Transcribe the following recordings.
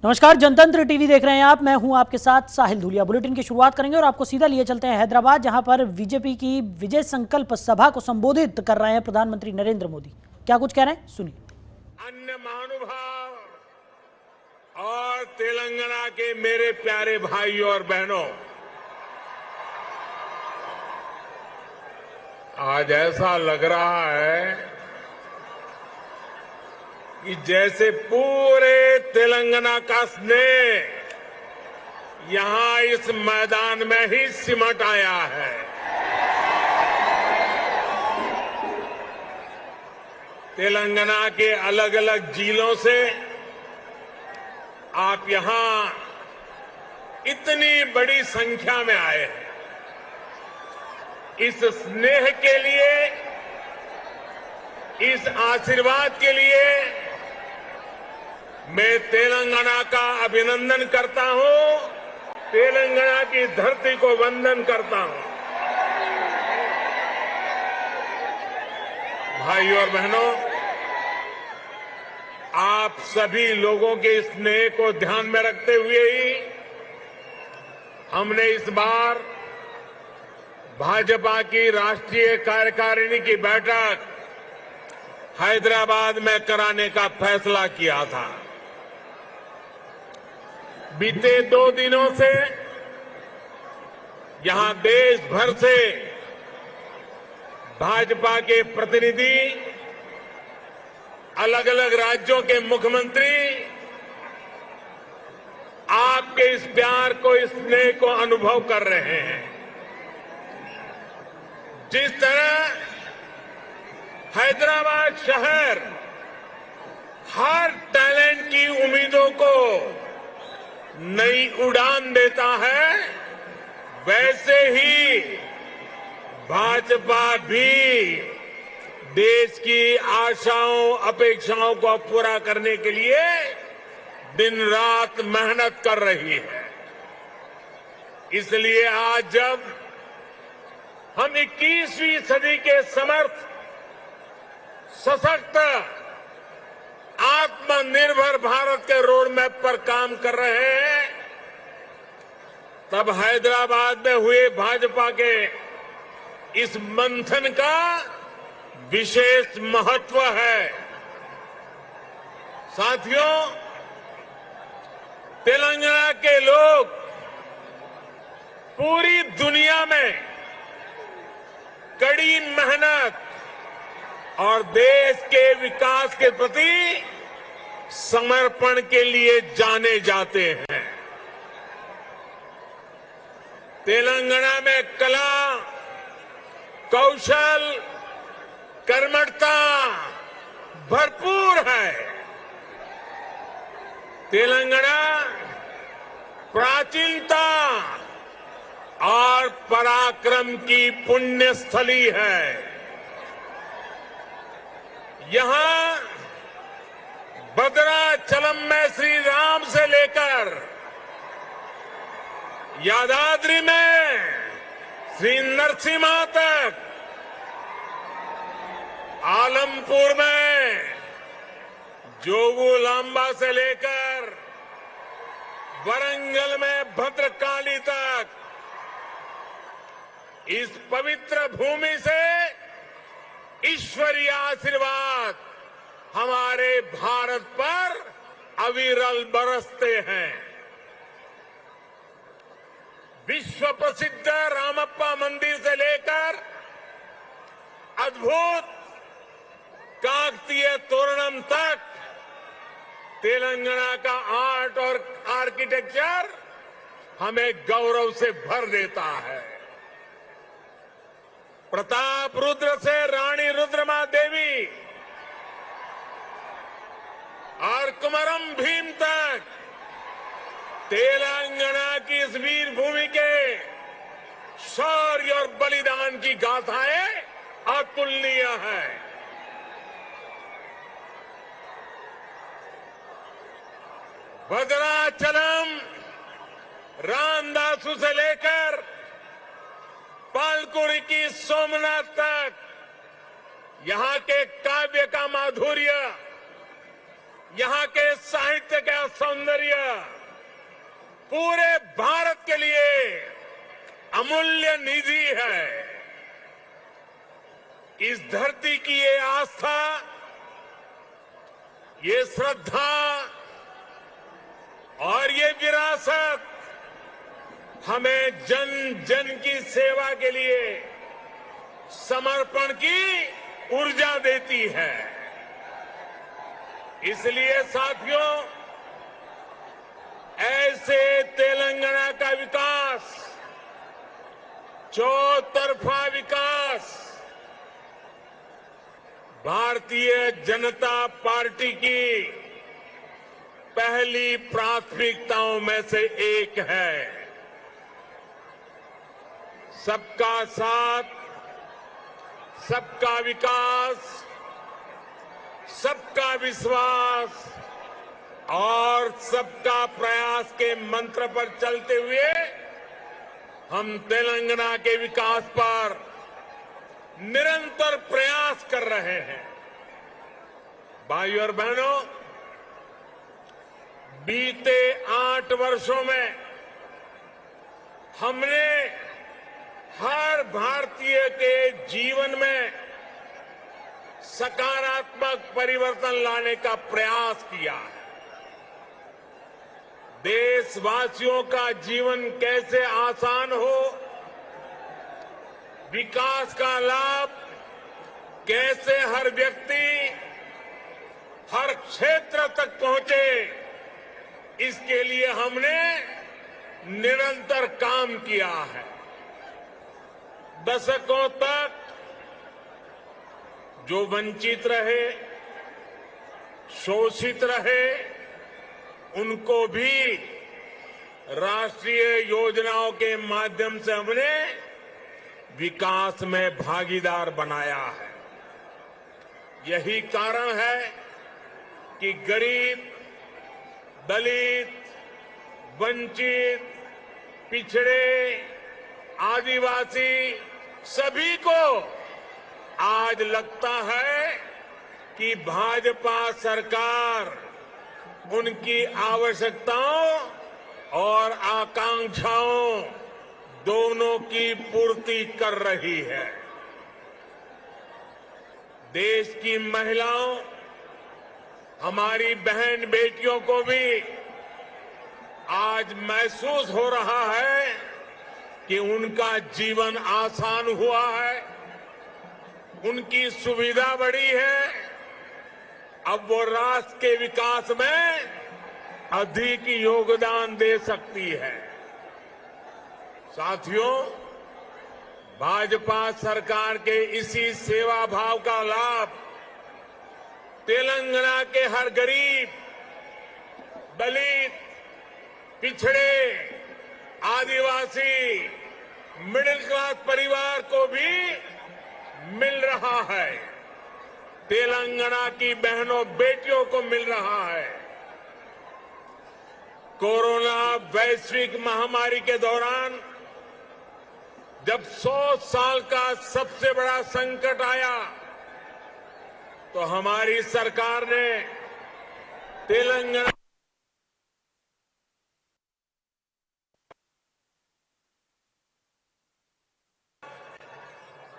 नमस्कार, जनतंत्र टीवी देख रहे हैं आप। मैं हूं आपके साथ साहिल धूलिया। बुलेटिन की शुरुआत करेंगे और आपको सीधा लिए चलते हैं हैदराबाद, जहां पर बीजेपी की विजय संकल्प सभा को संबोधित कर रहे हैं प्रधानमंत्री नरेंद्र मोदी। क्या कुछ कह रहे हैं, सुनिए। अन्य महानुभाव और तेलंगाना के मेरे प्यारे भाइयों और बहनों, आज ऐसा लग रहा है कि जैसे पूरे तेलंगाना का स्नेह यहां इस मैदान में ही सिमट आया है। तेलंगाना के अलग अलग जिलों से आप यहां इतनी बड़ी संख्या में आए हैं। इस स्नेह के लिए, इस आशीर्वाद के लिए मैं तेलंगाना का अभिनंदन करता हूं, तेलंगाना की धरती को वंदन करता हूं। भाइयों और बहनों, आप सभी लोगों के स्नेह को ध्यान में रखते हुए ही हमने इस बार भाजपा की राष्ट्रीय कार्यकारिणी की बैठक हैदराबाद में कराने का फैसला किया था। बीते 2 दिनों से यहां देश भर से भाजपा के प्रतिनिधि, अलग अलग राज्यों के मुख्यमंत्री आपके इस प्यार को, इस स्नेह को अनुभव कर रहे हैं। जिस तरह हैदराबाद शहर हर टैलेंट की उम्मीदों को नई उड़ान देता है, वैसे ही भाजपा भी देश की आशाओं, अपेक्षाओं को पूरा करने के लिए दिन रात मेहनत कर रही है। इसलिए आज जब हम 21वीं सदी के समर्थ, सशक्त, आत्मनिर्भर भारत के रोड मैप पर काम कर रहे हैं, तब हैदराबाद में हुए भाजपा के इस मंथन का विशेष महत्व है। साथियों, तेलंगाना के लोग पूरी दुनिया में कड़ी मेहनत और देश के विकास के प्रति समर्पण के लिए जाने जाते हैं। तेलंगाना में कला, कौशल, कर्मठता भरपूर है। तेलंगाना प्राचीनता और पराक्रम की पुण्य स्थली है। यहां भद्राचलम में श्री राम से लेकर यादाद्री में श्री नरसिम्हा तक, आलमपुर में जोगुलांबा से लेकर वरंगल में भद्रकाली तक, इस पवित्र भूमि से ईश्वरीय आशीर्वाद हमारे भारत पर अविरल बरसते हैं। विश्व प्रसिद्ध रामप्पा मंदिर से लेकर अद्भुत काकतीय तोरणम तक तेलंगाना का आर्ट और आर्किटेक्चर हमें गौरव से भर देता है। प्रताप रुद्र से रानी रुद्रमा देवी और कुमरम भीम तक तेलंगाना की इस वीर भूमि के शौर्य और बलिदान की गाथाएं अतुलनीय है। भद्राचलम, रामदासु से लेकर पालकुरी की सोमनाथ तक यहां के काव्य का माधुर्य, यहाँ के साहित्य का सौंदर्य पूरे भारत के लिए अमूल्य निधि है। इस धरती की ये आस्था, ये श्रद्धा और ये विरासत हमें जन जन की सेवा के लिए समर्पण की ऊर्जा देती है। इसलिए साथियों, ऐसे तेलंगाना का विकास, चौतरफा विकास भारतीय जनता पार्टी की पहली प्राथमिकताओं में से एक है। सबका साथ, सबका विकास, सबका विश्वास और सबका प्रयास के मंत्र पर चलते हुए हम तेलंगाना के विकास पर निरंतर प्रयास कर रहे हैं। भाइयों और बहनों, बीते 8 वर्षों में हमने हर भारतीय के जीवन में सकारात्मक परिवर्तन लाने का प्रयास किया है। देशवासियों का जीवन कैसे आसान हो, विकास का लाभ कैसे हर व्यक्ति, हर क्षेत्र तक पहुंचे, इसके लिए हमने निरंतर काम किया है। दशकों तक जो वंचित रहे, शोषित रहे, उनको भी राष्ट्रीय योजनाओं के माध्यम से हमने विकास में भागीदार बनाया है। यही कारण है कि गरीब, दलित, वंचित, पिछड़े, आदिवासी सभी को आज लगता है कि भाजपा सरकार उनकी आवश्यकताओं और आकांक्षाओं दोनों की पूर्ति कर रही है। देश की महिलाओं, हमारी बहन बेटियों को भी आज महसूस हो रहा है कि उनका जीवन आसान हुआ है, उनकी सुविधा बढ़ी है। अब वो राष्ट्र के विकास में अधिक योगदान दे सकती है। साथियों, भाजपा सरकार के इसी सेवा भाव का लाभ तेलंगाना के हर गरीब, दलित, पिछड़े, आदिवासी, मिडिल क्लास परिवार को भी मिल रहा है। तेलंगाना की बहनों बेटियों को मिल रहा है। कोरोना वैश्विक महामारी के दौरान जब 100 साल का सबसे बड़ा संकट आया, तो हमारी सरकार ने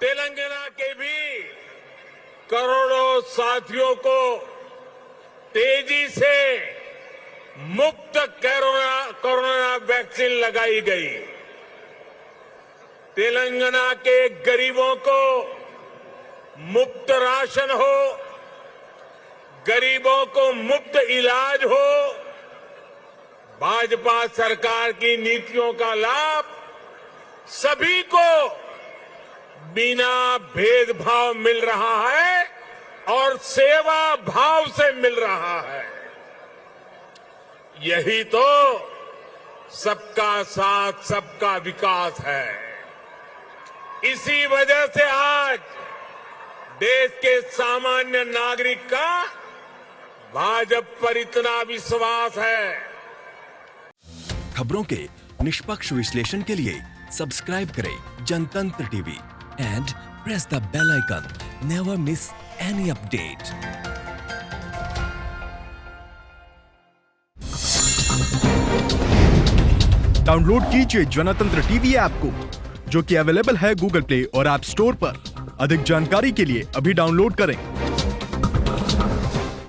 तेलंगाना के भी करोड़ों साथियों को तेजी से मुफ्त कोरोना वैक्सीन लगाई गई। तेलंगाना के गरीबों को मुफ्त राशन हो, गरीबों को मुफ्त इलाज हो, भाजपा सरकार की नीतियों का लाभ सभी को बिना भेदभाव मिल रहा है और सेवा भाव से मिल रहा है। यही तो सबका साथ, सबका विकास है। इसी वजह से आज देश के सामान्य नागरिक का भाजपा पर इतना विश्वास है। खबरों के निष्पक्ष विश्लेषण के लिए सब्सक्राइब करें जनतंत्र TV and press the bell icon. Never miss any update. Download कीजिए जनतंत्र टीवी ऐप को, जो कि अवेलेबल है गूगल प्ले और ऐप स्टोर पर। अधिक जानकारी के लिए अभी डाउनलोड करें।